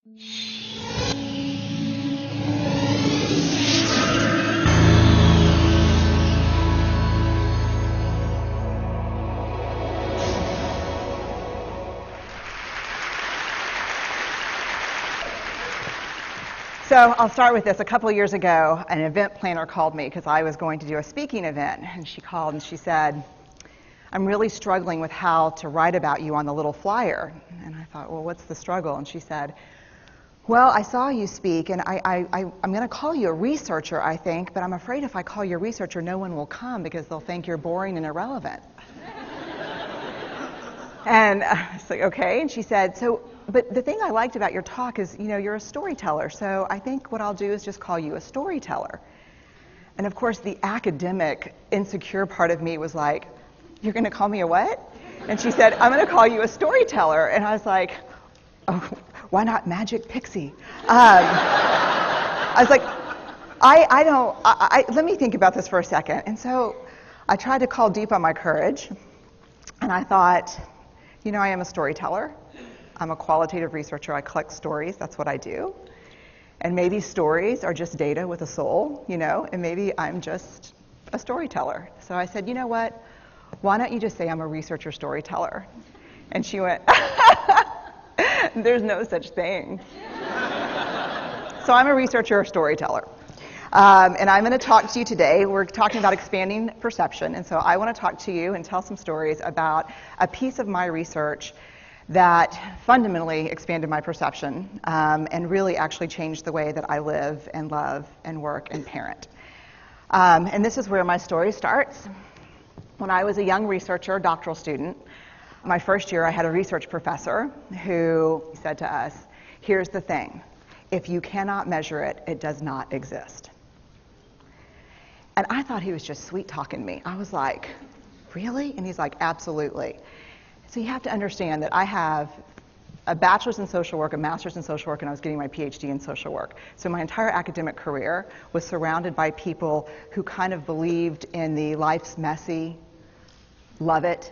So I'll start with this. A couple of years ago, an event planner called me because I was going to do a speaking event. And she called and she said, I'm really struggling with how to write about you on the little flyer. And I thought, well, what's the struggle? And she said, well, I saw you speak, and I'm going to call you a researcher, I think, but I'm afraid if I call you a researcher, no one will come because they'll think you're boring and irrelevant. And I was like, okay. And she said, but the thing I liked about your talk is, you're a storyteller. So I think what I'll do is just call you a storyteller. And of course, the academic, insecure part of me was like, you're going to call me a what? And she said, I'm going to call you a storyteller. And I was like, oh, why not Magic Pixie? I was like, let me think about this for a second. And so I tried to call deep on my courage. And I thought, I am a storyteller. I'm a qualitative researcher. I collect stories. That's what I do. And maybe stories are just data with a soul, and maybe I'm just a storyteller. So I said, you know what? Why don't you just say I'm a researcher storyteller? And she went, there's no such thing. So I'm a researcher storyteller. And I'm going to talk to you today. We're talking about expanding perception. And so I want to talk to you and tell some stories about a piece of my research that fundamentally expanded my perception and really actually changed the way that I live and love and work and parent. And this is where my story starts. When I was a young researcher, doctoral student, my first year I had a research professor who said to us, here's the thing, if you cannot measure it, it does not exist. And I thought he was just sweet-talking me. I was like, really? And he's like, absolutely. So you have to understand that I have a bachelor's in social work, a master's in social work, and I was getting my PhD in social work. So my entire academic career was surrounded by people who kind of believed in the life's messy, love it,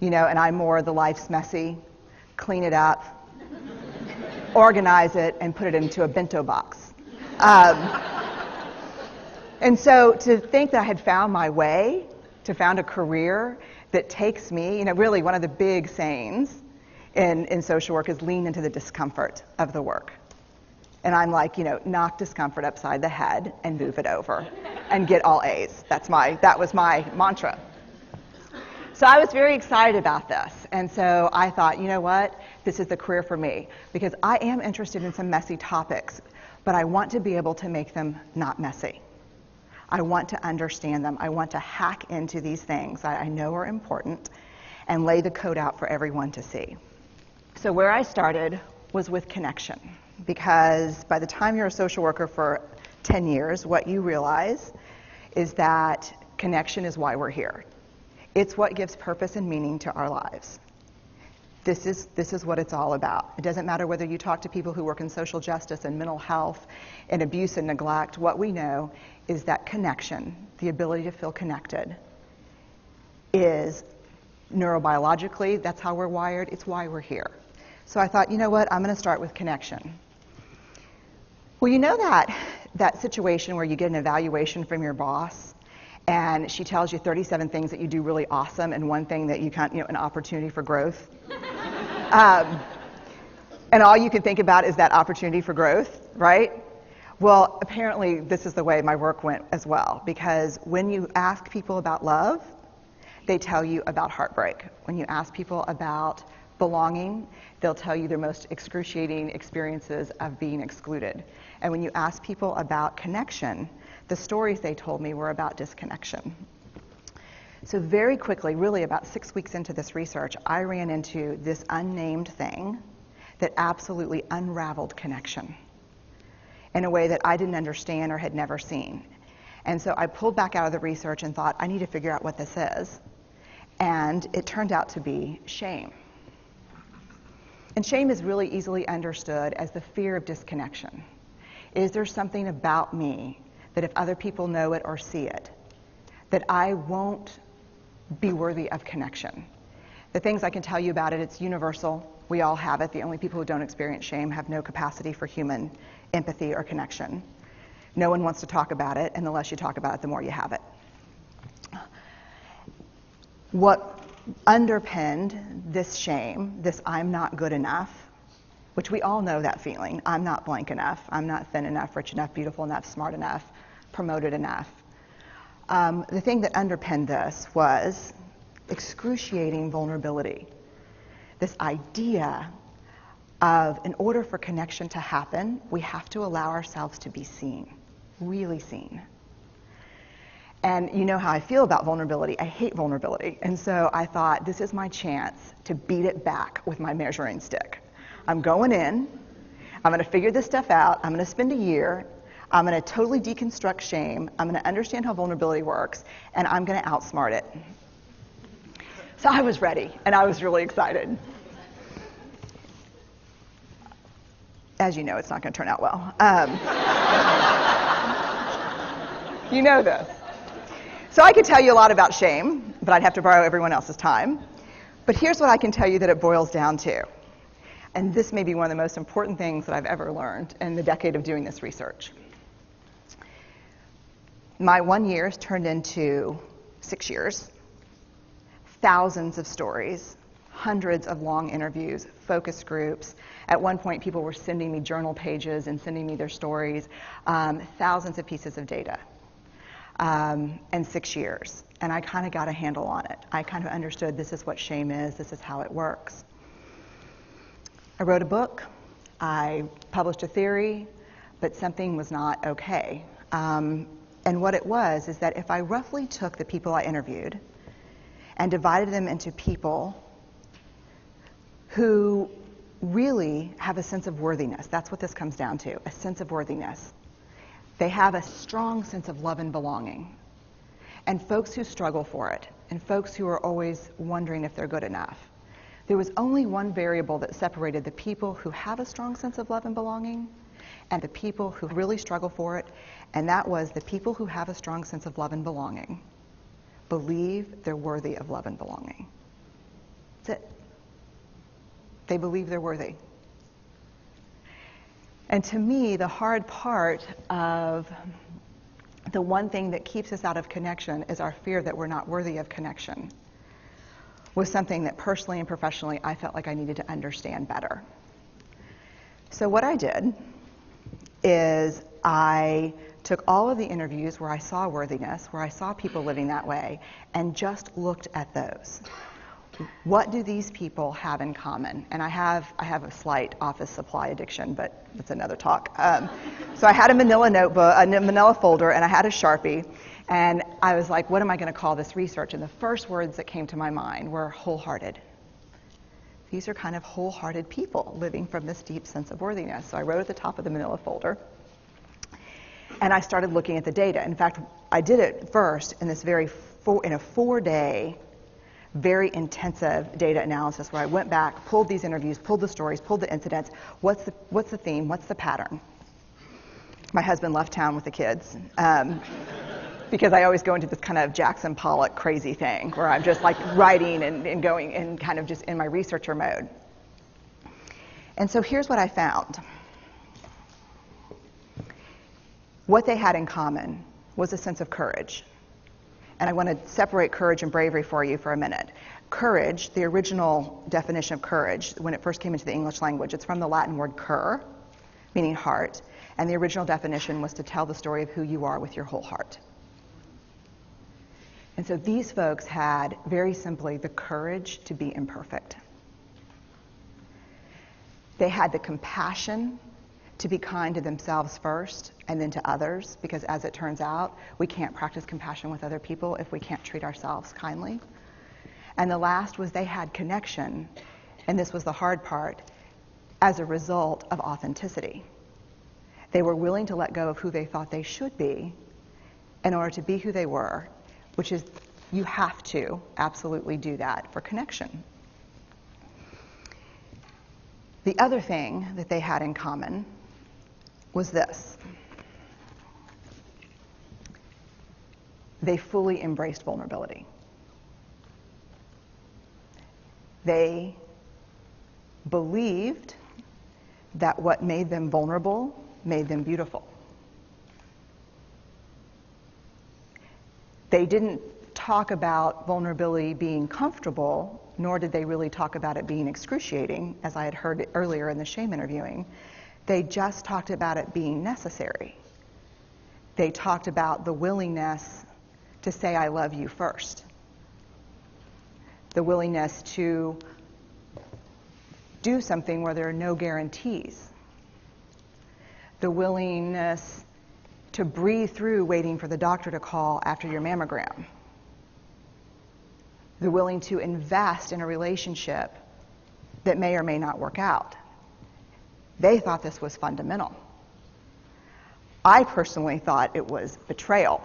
and I'm more the life's messy, clean it up, organize it, and put it into a bento box. And so to think that I had found my way, to found a career that takes me, really one of the big sayings in social work is lean into the discomfort of the work. And I'm like, knock discomfort upside the head and move it over and get all A's. That was my mantra. So I was very excited about this. And so I thought, you know what? This is the career for me because I am interested in some messy topics, but I want to be able to make them not messy. I want to understand them. I want to hack into these things that I know are important and lay the code out for everyone to see. So where I started was with connection, because by the time you're a social worker for 10 years, what you realize is that connection is why we're here. It's what gives purpose and meaning to our lives. This is what it's all about. It doesn't matter whether you talk to people who work in social justice and mental health and abuse and neglect. What we know is that connection, the ability to feel connected, is neurobiologically, that's how we're wired. It's why we're here. So I thought, you know what? I'm going to start with connection. Well, that situation where you get an evaluation from your boss and she tells you 37 things that you do really awesome and one thing that you can't, an opportunity for growth. And all you can think about is that opportunity for growth, right? Well, apparently this is the way my work went as well, because when you ask people about love, they tell you about heartbreak. When you ask people about belonging, they'll tell you their most excruciating experiences of being excluded. And when you ask people about connection, the stories they told me were about disconnection. So very quickly, really about 6 weeks into this research, I ran into this unnamed thing that absolutely unraveled connection in a way that I didn't understand or had never seen. And so I pulled back out of the research and thought, I need to figure out what this is. And it turned out to be shame. And shame is really easily understood as the fear of disconnection. Is there something about me that if other people know it or see it, that I won't be worthy of connection? The things I can tell you about it, it's universal. We all have it. The only people who don't experience shame have no capacity for human empathy or connection. No one wants to talk about it, and the less you talk about it, the more you have it. What underpinned this shame, this I'm not good enough, which we all know that feeling, I'm not blank enough, I'm not thin enough, rich enough, beautiful enough, smart enough, promoted enough. The thing that underpinned this was excruciating vulnerability. This idea of, in order for connection to happen, we have to allow ourselves to be seen, really seen. And you know how I feel about vulnerability. I hate vulnerability. And so I thought, this is my chance to beat it back with my measuring stick. I'm going in. I'm going to figure this stuff out. I'm going to spend a year. I'm going to totally deconstruct shame. I'm going to understand how vulnerability works. And I'm going to outsmart it. So I was ready. And I was really excited. As you know, it's not going to turn out well. You know this. So I could tell you a lot about shame, but I'd have to borrow everyone else's time. But here's what I can tell you that it boils down to. And this may be one of the most important things that I've ever learned in the decade of doing this research. My 1 year has turned into 6 years, thousands of stories, hundreds of long interviews, focus groups. At one point, people were sending me journal pages and sending me their stories, thousands of pieces of data. And 6 years. And I kind of got a handle on it. I kind of understood this is what shame is, this is how it works. I wrote a book, I published a theory, but something was not okay. And what it was is that if I roughly took the people I interviewed and divided them into people who really have a sense of worthiness, that's what this comes down to, a sense of worthiness. They have a strong sense of love and belonging. And folks who struggle for it, and folks who are always wondering if they're good enough. There was only one variable that separated the people who have a strong sense of love and belonging and the people who really struggle for it, and that was the people who have a strong sense of love and belonging believe they're worthy of love and belonging. That's it. They believe they're worthy. And to me, the hard part of the one thing that keeps us out of connection is our fear that we're not worthy of connection, was something that personally and professionally I felt like I needed to understand better. So what I did is I took all of the interviews where I saw worthiness, where I saw people living that way, and just looked at those. What do these people have in common? And I have a slight office supply addiction, but that's another talk. So I had a manila notebook, a manila folder, and I had a Sharpie. And I was like, what am I going to call this research? And the first words that came to my mind were wholehearted. These are kind of wholehearted people living from this deep sense of worthiness. So I wrote at the top of the manila folder. And I started looking at the data. In fact, I did it first in this in a 4-day, very intensive data analysis where I went back, pulled these interviews, pulled the stories, pulled the incidents. What's the theme? What's the pattern? My husband left town with the kids because I always go into this kind of Jackson Pollock crazy thing where I'm just like writing and going and kind of just in my researcher mode. And so here's what I found. What they had in common was a sense of courage. And I want to separate courage and bravery for you for a minute. Courage, the original definition of courage, when it first came into the English language, it's from the Latin word cur, meaning heart. And the original definition was to tell the story of who you are with your whole heart. And so these folks had, very simply, the courage to be imperfect. They had the compassion to be kind to themselves first and then to others, because as it turns out, we can't practice compassion with other people if we can't treat ourselves kindly. And the last was they had connection, and this was the hard part, as a result of authenticity. They were willing to let go of who they thought they should be in order to be who they were, which is, you have to absolutely do that for connection. The other thing that they had in common was this. They fully embraced vulnerability. They believed that what made them vulnerable made them beautiful. They didn't talk about vulnerability being comfortable, nor did they really talk about it being excruciating, as I had heard earlier in the shame interviewing. They just talked about it being necessary. They talked about the willingness to say I love you first. The willingness to do something where there are no guarantees. The willingness to breathe through waiting for the doctor to call after your mammogram. The willing to invest in a relationship that may or may not work out. They thought this was fundamental. I personally thought it was betrayal.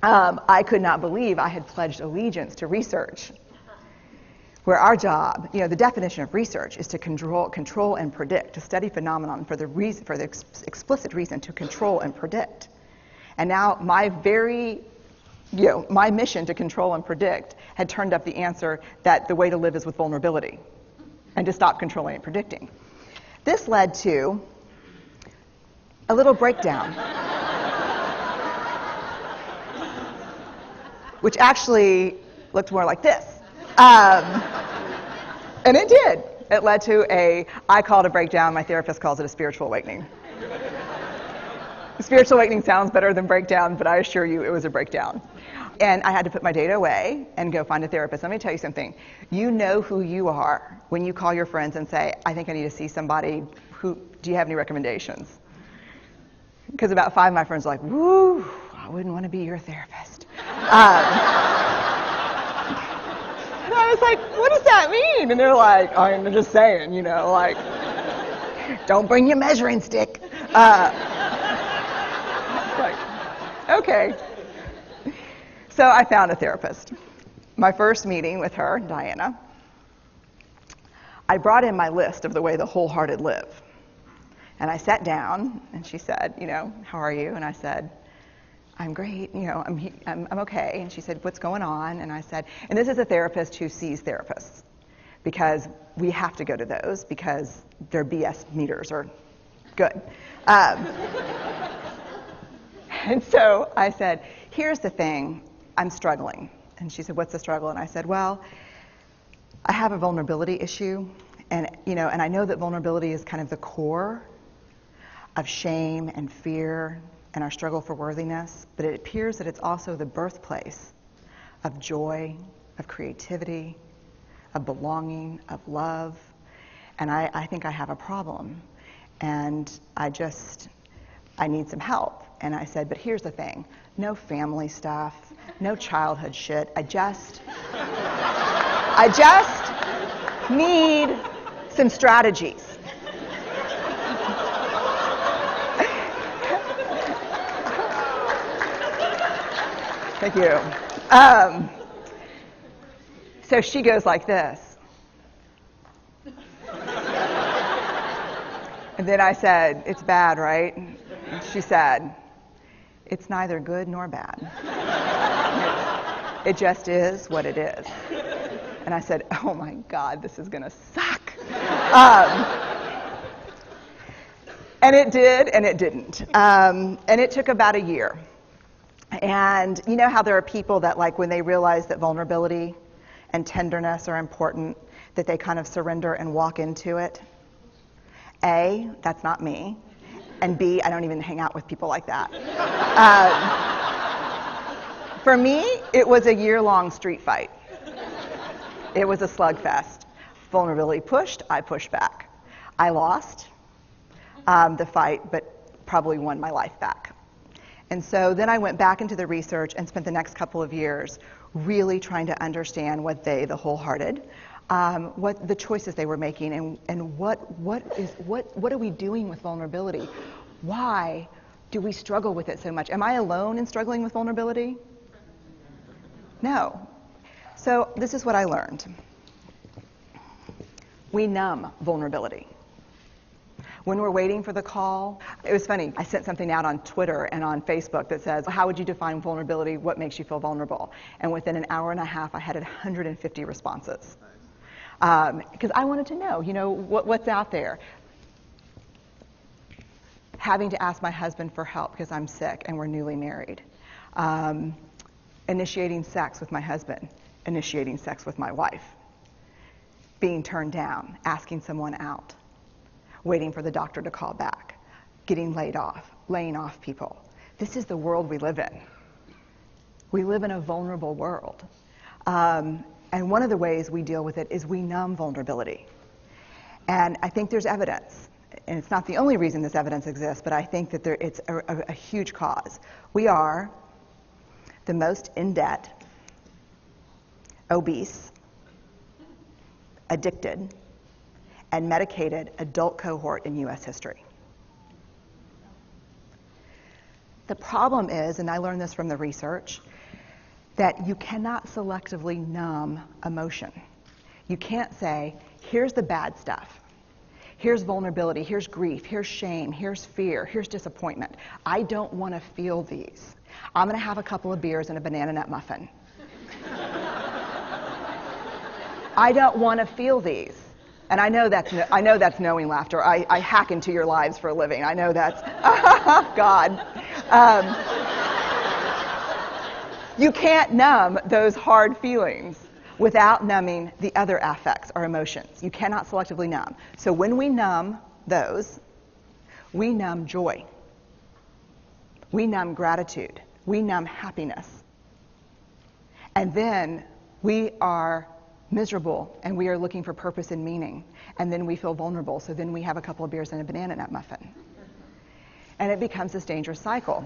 I could not believe I had pledged allegiance to research, where our job, the definition of research is to control and predict, to study phenomenon for the explicit reason to control and predict. And now my mission to control and predict had turned up the answer that the way to live is with vulnerability and to stop controlling and predicting. This led to a little breakdown, which actually looked more like this. And it did. It led to I call it a breakdown, my therapist calls it a spiritual awakening. Spiritual awakening sounds better than breakdown, but I assure you it was a breakdown. And I had to put my data away and go find a therapist. Let me tell you something. You know who you are when you call your friends and say, I think I need to see somebody. Do you have any recommendations? Because about 5 of my friends are like, woo, I wouldn't want to be your therapist. And I was like, what does that mean? And they're like, I'm just saying, don't bring your measuring stick. Like, okay. So I found a therapist. My first meeting with her, Diana, I brought in my list of the way the wholehearted live. And I sat down, and she said, how are you? And I said, I'm great, I'm okay. And she said, what's going on? And I said, and this is a therapist who sees therapists, because we have to go to those because their BS meters are good. And so I said, here's the thing, I'm struggling. And she said, what's the struggle? And I said, well, I have a vulnerability issue, and I know that vulnerability is kind of the core of shame and fear and our struggle for worthiness, but it appears that it's also the birthplace of joy, of creativity, of belonging, of love, and I think I have a problem, and I need some help. And I said, but here's the thing, no family stuff, no childhood shit, I just need some strategies. Thank you. So she goes like this. And then I said, it's bad, right? And she said, it's neither good nor bad. It just is what it is. And I said, oh my God, this is going to suck. And it did, and it didn't. And it took about a year. And you know how there are people that, like, when they realize that vulnerability and tenderness are important, that they kind of surrender and walk into it? A, that's not me. And B, I don't even hang out with people like that. For me, it was a year-long street fight. It was a slugfest. Vulnerability pushed, I pushed back. I lost the fight, but probably won my life back. And so then I went back into the research and spent the next couple of years really trying to understand what the wholehearted, what the choices they were making, and what are we doing with vulnerability? Why do we struggle with it so much? Am I alone in struggling with vulnerability? No. So this is what I learned. We numb vulnerability. When we're waiting for the call, it was funny, I sent something out on Twitter and on Facebook that says, how would you define vulnerability? What makes you feel vulnerable? And within an hour and a half, I had 150 responses. Because I wanted to know, what's out there. Having to ask my husband for help because I'm sick and we're newly married. Initiating sex with my husband. Initiating sex with my wife. Being turned down. Asking someone out. Waiting for the doctor to call back. Getting laid off. Laying off people. This is the world we live in. We live in a vulnerable world. And one of the ways we deal with it is we numb vulnerability. And I think there's evidence. And it's not the only reason this evidence exists, but I think that it's a huge cause. We are the most in debt, obese, addicted, and medicated adult cohort in U.S. history. The problem is, and I learned this from the research, that you cannot selectively numb emotion. You can't say, here's the bad stuff. Here's vulnerability, here's grief, here's shame, here's fear, here's disappointment. I don't want to feel these. I'm going to have a couple of beers and a banana nut muffin. I don't want to feel these. And I know that's knowing laughter. I hack into your lives for a living. I know that's, God. You can't numb those hard feelings without numbing the other affects or emotions. You cannot selectively numb. So when we numb those, we numb joy. We numb gratitude. We numb happiness. And then we are miserable and we are looking for purpose and meaning. And then we feel vulnerable. So then we have a couple of beers and a banana nut muffin. And it becomes this dangerous cycle.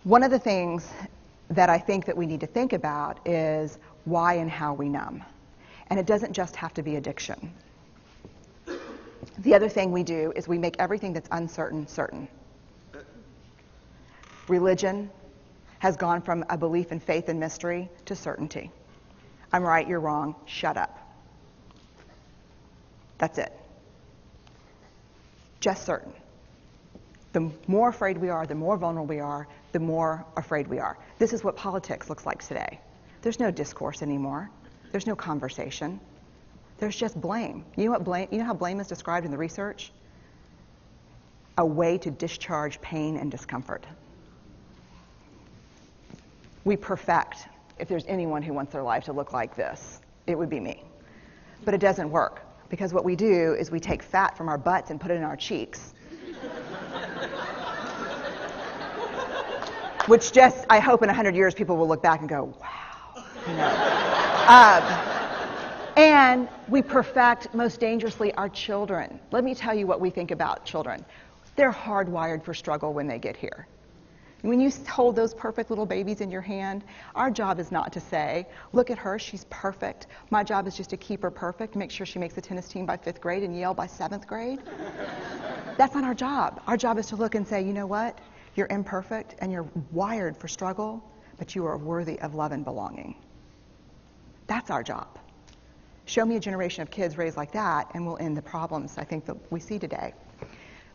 One of the things that I think that we need to think about is why and how we numb. And it doesn't just have to be addiction. The other thing we do is we make everything that's uncertain certain. Religion has gone from a belief in faith and mystery to certainty. I'm right, you're wrong, shut up. That's it. Just certain. The more afraid we are, the more vulnerable we are, the more afraid we are. This is what politics looks like today. There's no discourse anymore. There's no conversation. There's just blame. You know how blame is described in the research? A way to discharge pain and discomfort. We perfect. If there's anyone who wants their life to look like this, it would be me. But it doesn't work, because what we do is we take fat from our butts and put it in our cheeks. Which just, I hope in 100 years people will look back and go, wow. And we perfect, most dangerously, our children. Let me tell you what we think about children. They're hardwired for struggle when they get here. When you hold those perfect little babies in your hand, our job is not to say, look at her, she's perfect. My job is just to keep her perfect, make sure she makes the tennis team by 5th grade and Yale by 7th grade. That's not our job. Our job is to look and say, you know what? You're imperfect and you're wired for struggle, but you are worthy of love and belonging. That's our job. Show me a generation of kids raised like that and we'll end the problems I think that we see today.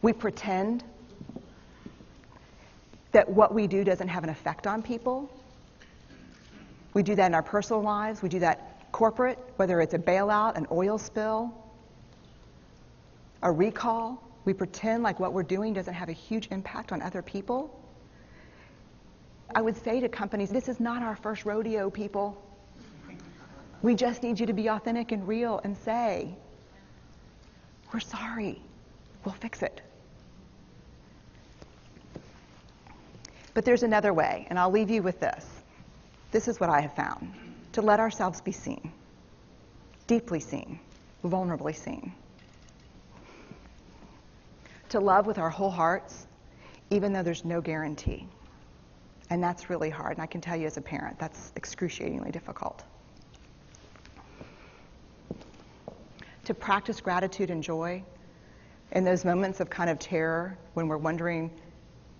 We pretend that what we do doesn't have an effect on people. We do that in our personal lives. We do that corporate, whether it's a bailout, an oil spill, a recall. We pretend like what we're doing doesn't have a huge impact on other people. I would say to companies, this is not our first rodeo, people. We just need you to be authentic and real and say, we're sorry, we'll fix it. But there's another way, and I'll leave you with this. This is what I have found. To let ourselves be seen. Deeply seen. Vulnerably seen. To love with our whole hearts, even though there's no guarantee. And that's really hard, and I can tell you as a parent, that's excruciatingly difficult. To practice gratitude and joy in those moments of kind of terror when we're wondering,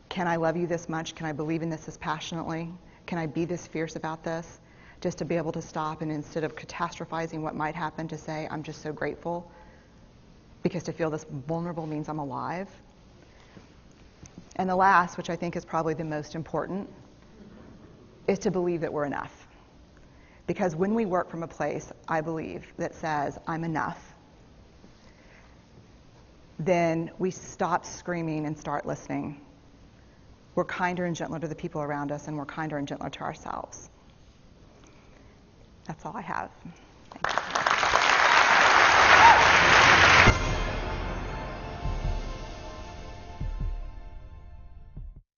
can I love you this much? Can I believe in this passionately? Can I be this fierce about this? Just to be able to stop and instead of catastrophizing what might happen, to say, I'm just so grateful. Because to feel this vulnerable means I'm alive. And the last, which I think is probably the most important, is to believe that we're enough. Because when we work from a place, I believe, that says, I'm enough, then we stop screaming and start listening. We're kinder and gentler to the people around us, and we're kinder and gentler to ourselves. That's all I have.